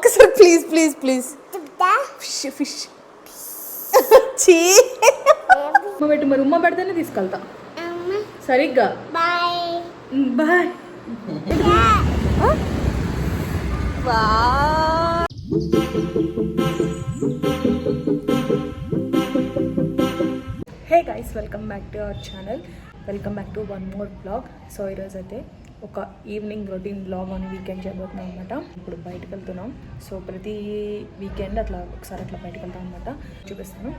ఒక్కసారి please please please. Fish fish చీ. ఉమ్మ పెట్టు మరి, ఉమ్మ పెడితేనే తీసుకెళ్తా సరిగ్గా. Bye. Hey guys, welcome back to our channel. Welcome back to one more vlog. So ఈరోజు అయితే ఒక ఈవినింగ్ రొటీన్ బ్లాగ్ అని వీకెండ్ చేయబోతున్నాం అనమాట. ఇప్పుడు బయటకు వెళ్తున్నాం. సో ప్రతి వీకెండ్ అట్లా ఒకసారి అట్లా బయటకు వెళ్తాం అనమాట. చూపిస్తాను.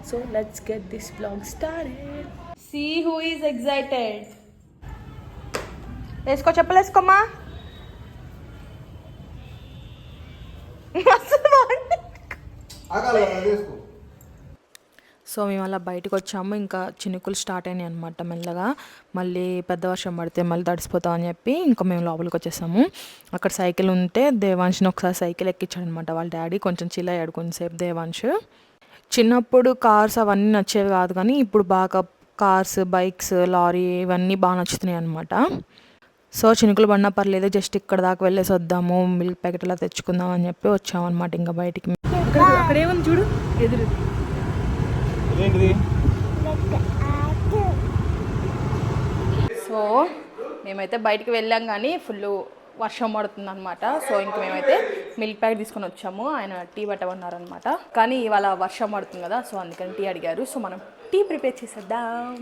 So let's get this vlog started. See who is excited. వేసుకో, చెప్పులు వేసుకోమ్మా. సో మేము అలా బయటకు వచ్చాము. ఇంకా చినుకులు స్టార్ట్ అయినాయి అనమాట మెల్లగా. మళ్ళీ పెద్ద వర్షం పడితే మళ్ళీ తడిసిపోతాం అని చెప్పి ఇంకా మేము లోపలికి వచ్చేసాము. అక్కడ సైకిల్ ఉంటే దేవాంష్ని ఒకసారి సైకిల్ ఎక్కించాడు అనమాట వాళ్ళ డాడీ. కొంచెం చిల్ అయ్యాడు కొంచెంసేపు దేవాంష్. చిన్నప్పుడు కార్స్ అవన్నీ నచ్చేవి కాదు, కానీ ఇప్పుడు బాగా కార్స్, బైక్స్, లారీ ఇవన్నీ బాగా నచ్చుతున్నాయి అనమాట. సో చినుకులు పడినా పర్లేదు, జస్ట్ ఇక్కడ దాకా వెళ్ళేసి వద్దాము, మిల్క్ ప్యాకెట్ అలా తెచ్చుకుందాం అని చెప్పి వచ్చామన్నమాట. ఇంకా బయటికి అక్కడ ఏమని చూడు ఎదురు. సో మేమైతే బయటికి వెళ్ళాం కానీ ఫుల్ వర్షం పడుతుంది అనమాట. సో ఇంక మేమైతే మిల్క్ ప్యాకెట్ తీసుకొని వచ్చాము. ఆయన టీ పెట్టమన్నారనమాట, కానీ ఇవాళ వర్షం పడుతుంది కదా, సో అందుకని టీ అడిగారు. సో మనం టీ ప్రిపేర్ చేసేద్దాం.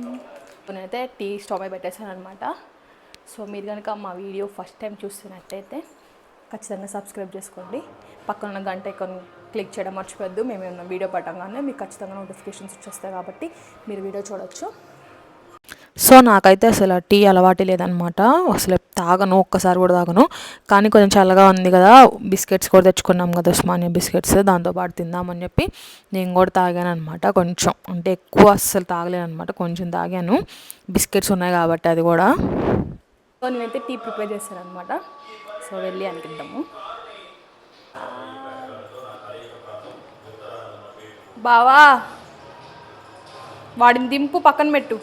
నేనైతే టీ స్టవ్ మీద పెట్టేశాను అనమాట. సో మీరు కనుక మా వీడియో ఫస్ట్ టైం చూస్తున్నట్టయితే ఖచ్చితంగా సబ్స్క్రైబ్ చేసుకోండి. పక్కన ఉన్న గంట ఐకాన్ క్లిక్ చేయడం మర్చిపోద్దు. మేమేమన్నా వీడియో పట్టంగానే మీకు ఖచ్చితంగా నోటిఫికేషన్స్ వచ్చేస్తాయి, కాబట్టి మీరు వీడియో చూడొచ్చు. సో నాకైతే అసలు టీ అలవాటు లేదనమాట. అసలు తాగను, ఒక్కసారి కూడా తాగను. కానీ కొంచెం చల్లగా ఉంది కదా, బిస్కెట్స్ కూడా తెచ్చుకున్నాం కదా, ఉస్మానియా బిస్కెట్స్, దాంతోపాటు తిందామని చెప్పి నేను కూడా తాగాను అనమాట. కొంచెం అంటే ఎక్కువ అస్సలు తాగలేను అనమాట, కొంచెం తాగాను. బిస్కెట్స్ ఉన్నాయి కాబట్టి అది కూడా. సో నేనైతే టీ ప్రిపేర్ చేశాను అనమాట. సో వెళ్ళి అనిపిద్దాము. బావా వాడిని దింపు, పక్కన పెట్టు.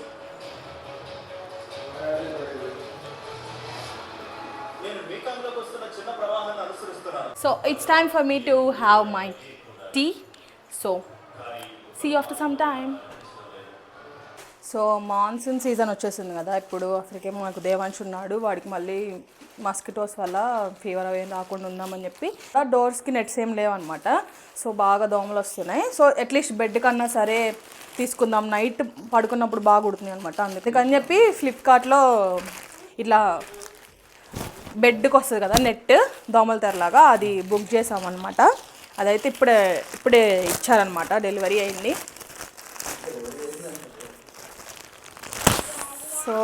So it's time for me to have my tea. So see you after some time. So monsoon season వచ్చేసింది కదా ఇప్పుడు. అసలుకేమో నాకు దేవాంశ్ ఉన్నాడు, వాడికి మళ్ళీ మస్కిటోస్ వల్ల ఫీవర్ అవి ఏం రాకుండా ఉందామని చెప్పి డోర్స్కి నెట్స్ ఏం లేవన్నమాట. సో బాగా దోమలు వస్తున్నాయి. సో అట్లీస్ట్ బెడ్ కన్నా సరే తీసుకుందాం, నైట్ పడుకున్నప్పుడు బాగా కుడుతుంది అనమాట. అందుకని చెప్పి ఫ్లిప్కార్ట్లో ఇట్లా బెడ్కి వస్తుంది కదా నెట్, దోమల తెరలాగా, అది బుక్ చేసామన్నమాట. అదైతే ఇప్పుడే ఇచ్చారనమాట, డెలివరీ అయింది. సో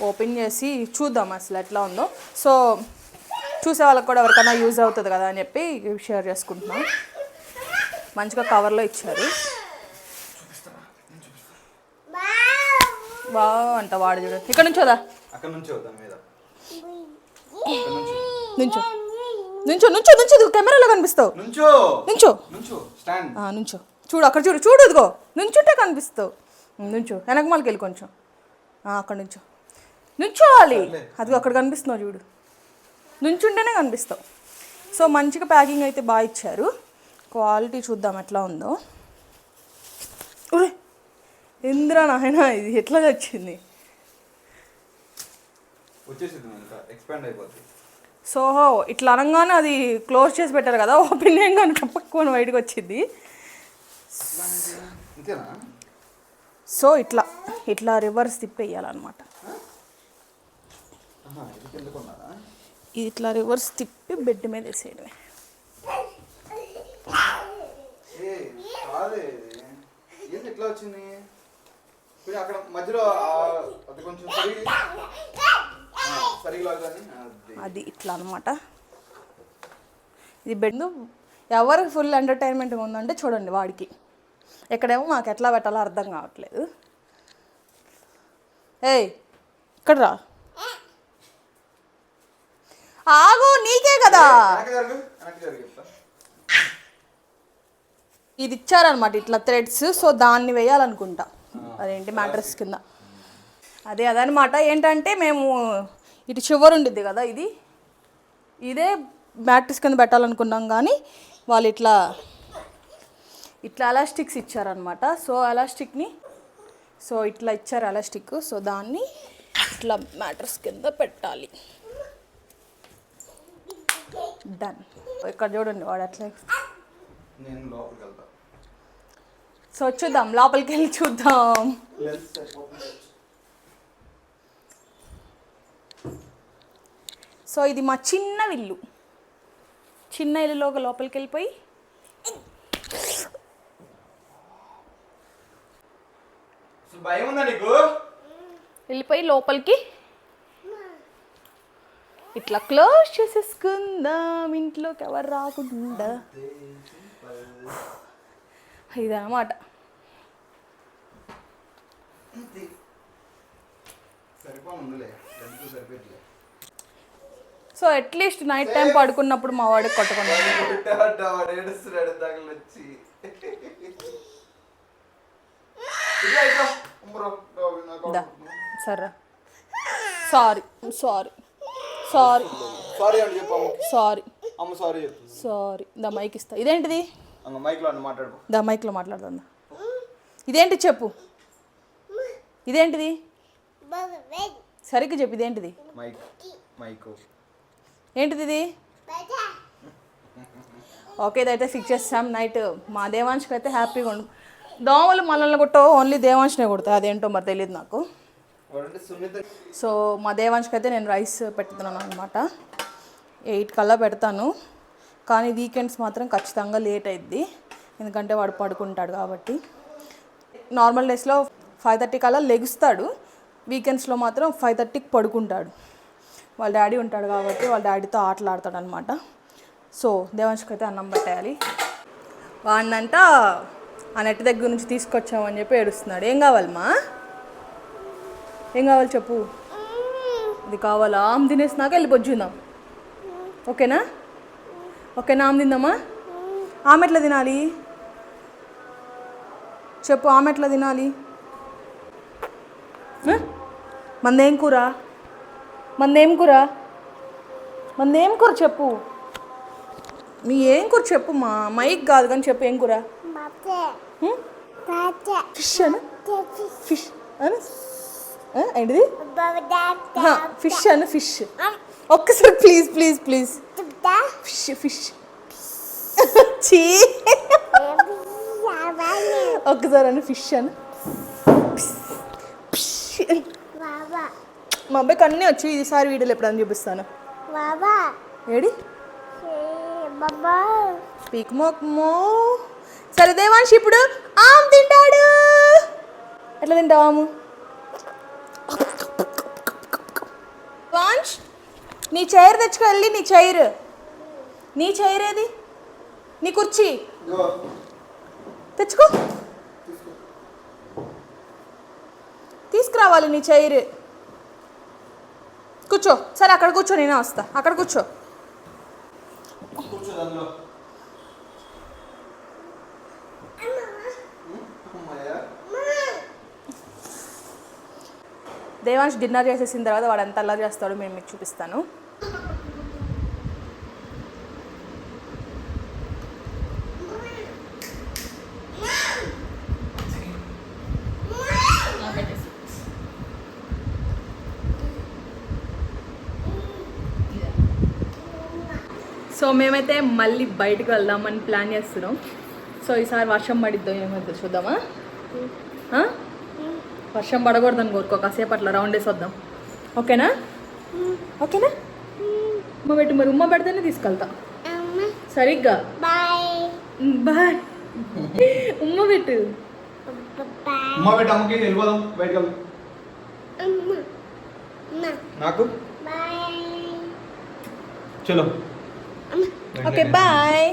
ఓపెన్ చేసి చూద్దాం అసలు ఎట్లా ఉందో. సో చూసే వాళ్ళకి కూడా ఎవరికైనా యూజ్ అవుతుంది కదా అని చెప్పి షేర్ చేసుకుంటున్నాం. మంచిగా కవర్లో ఇచ్చారు. బాగా అంట వాడు చూడు. ఇక్కడ నుంచోదా, నుంచో నుంచో నుంచో నుంచో, కెమెరాలో కనిపిస్తావు. నుంచో నుంచో, చూడు అక్కడ చూడు, చూడు ఇదిగో నుంచుంటే కనిపిస్తావు. నుంచో, వెనక మళ్ళీ వెళ్ళి కొంచెం అక్కడ నుంచో, నుంచోవాలి. అదిగో అక్కడ కనిపిస్తున్నావు చూడు, నుంచుంటేనే కనిపిస్తావు. సో మంచిగా ప్యాకింగ్ అయితే బాగా ఇచ్చారు. క్వాలిటీ చూద్దాం ఎట్లా ఉందో. ఒరే ఇంద్రా నాయన, ఇది ఎట్లా వచ్చింది. సో ఇట్లా అనగానే అది క్లోజ్ చేసి పెట్టారు కదా, ఓపెన్ చేయగానే టపక్కుని బయటకు వచ్చింది. సో ఇట్లా రివర్స్ తిప్పేయాలన్నమాట. ఇది ఇట్లా రివర్స్ తిప్పి బెడ్ మీద వేసేయడమే. అది ఇట్లా అనమాట. ఇది బెడ్ ఎవరికి ఫుల్ ఎంటర్టైన్మెంట్గా ఉందంటే చూడండి వాడికి. ఎక్కడేమో మాకు ఎట్లా పెట్టాలో అర్థం కావట్లేదు. ఏయ్ ఇక్కడ రా, ఆగు, నీకే కదా ఇది ఇచ్చారనమాట, ఇట్లా థ్రెడ్స్. సో దాన్ని వేయాలనుకుంటా, అదేంటి మ్యాట్రెస్ కింద. అదనమాట. ఏంటంటే మేము ఇటు చివరి ఉండిద్ది కదా, ఇదే మ్యాట్రిక్స్ కింద పెట్టాలనుకున్నాం కానీ వాళ్ళు ఇట్లా ఎలాస్టిక్స్ ఇచ్చారనమాట. సో ఎలాస్టిక్ని ఇట్లా ఇచ్చారు ఎలాస్టిక్. సో దాన్ని ఇట్లా మ్యాట్రిక్స్ కింద పెట్టాలి. డన్. ఇక్కడ చూడండి వాడు అట్లా. సో చూద్దాం, లోపలికి వెళ్ళి చూద్దాం. సో ఇది మా చిన్న ఇల్లు. చిన్న ఇల్లులో లోపలికి వెళ్ళిపోయి వెళ్ళిపోయి లోపలికి ఇట్లా క్లోజ్ చేసేసుకుందాం, ఇంట్లోకి ఎవరు రాకుండా. ఇదన్నమాట. సో అట్లీస్ట్ నైట్ టైం పడుకున్నప్పుడు మా వాడికి కొట్టకుండా సరే. Sorry sorry sorry sorry sorry. దా మైక్ ఇస్తా. ఇదేంటిది? దా మైక్లో మాట్లాడుతుందా? ఇదేంటి చెప్పు, ఇదేంటిది? సరిగ్గా చెప్పు, ఇదేంటిది? ఏంటిది ఇది? ఓకే, ఇదైతే ఫిక్స్ చేస్తాం. నైట్ మా దేవాంష్కి అయితే హ్యాపీగా ఉండు. దోమలు మనల్ని కొట్టవు, ఓన్లీ దేవాంష్నే కొడతాయి. అదేంటో మరి తెలియదు నాకు. సో మా దేవాంష్కి అయితే నేను రైస్ పెడుతున్నాను అనమాట. 8 కల్లా పెడతాను, కానీ వీకెండ్స్ మాత్రం ఖచ్చితంగా లేట్ అవుద్ది, ఎందుకంటే వాడు పడుకుంటాడు కాబట్టి. నార్మల్ డేస్లో 5:30 కల్లా లెగుస్తాడు, వీకెండ్స్లో మాత్రం 5:30కి పడుకుంటాడు. వాళ్ళ డాడీ ఉంటాడు కాబట్టి వాళ్ళ డాడీతో ఆటలాడతాడు అనమాట. సో దేవాంష్కి అయితే అన్నం పెట్టేయాలి. వాడినంట ఆ నెట్ దగ్గర నుంచి తీసుకొచ్చామని చెప్పి ఏడుస్తున్నాడు. ఏం కావాలమ్మా? ఏం కావాలి చెప్పు. ఇది కావాలా? ఆమె తినేసినాక వెళ్ళి బొజ్జుందాం. ఓకేనా? ఓకేనా? ఆమె తిందామా? ఆమె ఎట్లా తినాలి చెప్పు, ఆమె ఎట్లా తినాలి? మందేం కూర? మందేం కూర? మందేం కూర చెప్పు. మీ ఏం కూర చెప్పు. మా మైక్ కాదు కానీ చెప్పు, ఏం కూర? ఫిష్ అను. ఫిష్ అను. ఏంటిది? ఫిష్ అను. ఫిష్. ఒక్కసారి please please please. Fish fish. చీ, ఒక్కసారి అను. ఫిష్ అను. మా అబ్బాయికి అన్నీ వచ్చి ఈసారి వీడియోలు ఎప్పుడని చూపిస్తాను. ఏడి పీక్ మోక్మో. సరే దేవాంశ్, ఇప్పుడు ఆమ్ తింటాడు. ఎట్లా తింటావు ఆము? వాంశ్, నీ చైర్ తెచ్చుకెళ్ళి. నీ చైర్ ఏది? నీ కుర్చీ తెచ్చుకో, తీసుకురావాలి నీ చైర్. కూర్చో. సరే అక్కడ కూర్చో, నేనే వస్తా. అక్కడ కూర్చో. దేవాంశ్ డిన్నర్ చేసేసిన తర్వాత వాడు ఎంత అల్లరి చేస్తాడో మేము మీకు చూపిస్తాను. సో మేమైతే మళ్ళీ బయటకు వెళ్దామని ప్లాన్ చేస్తున్నాం. సో ఈసారి వర్షం పడిద్దో ఏమైతే చూద్దామా? వర్షం పడకూడదని కోరుకో, కాసేపు అట్లా రౌండ్ వేసి వద్దాం. ఓకేనా? ఓకేనా? ఉమ్మ పెట్టు. మరి ఉమ్మ పెడితేనే తీసుకెళ్తా. సరిగ్గా బాయ్. ఉమ్మ పెట్టు. చలో. Okay bye.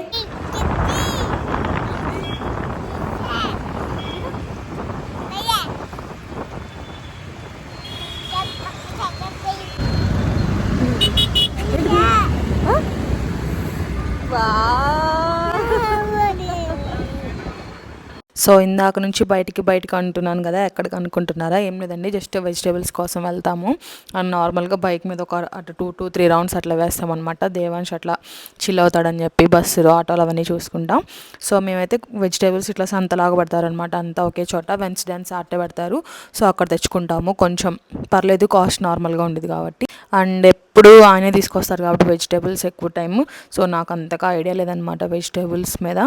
సో ఇందాక నుంచి బయటికి అంటున్నాను కదా, ఎక్కడికి అనుకుంటున్నారా? ఏం లేదండి, జస్ట్ వెజిటేబుల్స్ కోసం వెళ్తాము. అండ్ నార్మల్గా బైక్ మీద ఒక అటు 2 to 3 రౌండ్స్ అట్లా వేస్తామన్నమాట. దేవాంశ్ అట్లా చిల్ అవుతాడని చెప్పి బస్సులు ఆటోలు అవన్నీ చూసుకుంటాం. సో మేమైతే వెజిటేబుల్స్ ఇట్లా సంతలాగా పెడతారనమాట, అంతా ఒకే చోట వెన్స్డే అండ్ సాటర్డే పెడతారు. సో అక్కడ తెచ్చుకుంటాము. కొంచెం పర్లేదు, కాస్ట్ నార్మల్గా ఉండేది కాబట్టి. అండ్ ఎప్పుడు ఆయనే తీసుకొస్తారు కాబట్టి వెజిటేబుల్స్ ఎక్కువ టైము. సో నాకు అంతగా ఐడియా లేదనమాట వెజిటేబుల్స్ మీద.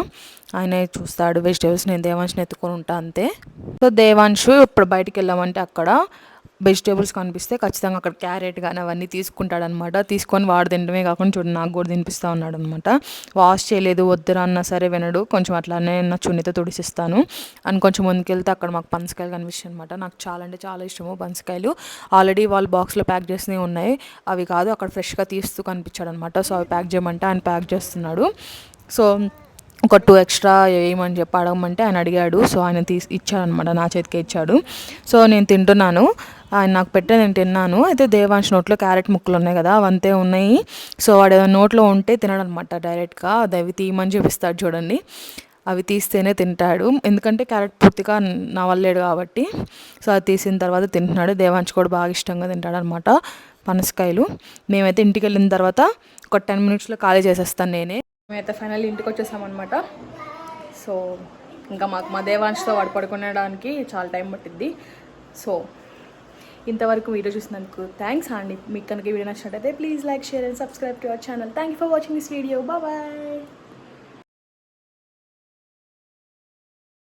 ఆయనే చూస్తాడు వెజిటేబుల్స్, నేను దేవాంశ్ని ఎత్తుకొని ఉంటా అంతే. సో దేవాంశు ఇప్పుడు బయటికి వెళ్ళామంటే అక్కడ వెజిటేబుల్స్ కనిపిస్తే ఖచ్చితంగా అక్కడ క్యారెట్ కానీ అవన్నీ తీసుకుంటాడనమాట. తీసుకొని వాడు తినడమే కాకుండా చూడండి నాకు కూడా తినిపిస్తూ ఉన్నాడు అనమాట. వాష్ చేయలేదు వద్దురా అన్నా సరే వినడు. కొంచెం అట్లానే నా చున్నీతో తుడిసిస్తాను. అండ్ కొంచెం ముందుకెళ్తే అక్కడ మాకు పనసకాయలు కనిపిస్తాయి అనమాట. నాకు చాలా అంటే చాలా ఇష్టము పనసకాయలు. ఆల్రెడీ వాళ్ళు బాక్స్లో ప్యాక్ చేసినవి ఉన్నాయి, అవి కాదు అక్కడ ఫ్రెష్గా తీస్తూ కనిపించాడు అనమాట. సో అవి ప్యాక్ చేయమంటే ఆయన ప్యాక్ చేస్తున్నాడు. సో ఒక 2 ఎక్స్ట్రా వేయమని చెప్పి అడగమంటే ఆయన అడిగాడు. సో ఆయన ఇచ్చాడనమాట, నా చేతికి ఇచ్చాడు. సో నేను తింటున్నాను, ఆయన నాకు పెట్టే నేను తిన్నాను. అయితే దేవాంశ్ నోట్లో క్యారెట్ ముక్కలు ఉన్నాయి కదా, అవంతే ఉన్నాయి. సో వాడు ఏదైనా నోట్లో ఉంటే తినడనమాట డైరెక్ట్గా, అది అవి తీయమని చూపిస్తాడు చూడండి, అవి తీస్తేనే తింటాడు. ఎందుకంటే క్యారెట్ పూర్తిగా నవలేడు కాబట్టి. సో అది తీసిన తర్వాత తింటున్నాడు. దేవాంశ్ కూడా బాగా ఇష్టంగా తింటాడు అనమాట పనసకాయలు. మేమైతే ఇంటికి వెళ్ళిన తర్వాత ఒక 10 minutesలో ఖాళీ చేసేస్తాను నేనే. మేమైతే ఫైనల్ ఇంటికి వచ్చేసామన్నమాట. సో ఇంకా మాకు మా దేవాంశ్తో వాడు పడుకునేడానికి చాలా టైం పట్టిద్ది. సో ఇంతవరకు వీడియో చూసినందుకు థ్యాంక్స్ అండి. మీకు కనుక వీడియో నచ్చినట్టయితే please like, share and subscribe to our channel. Thank you for watching this video. Bye.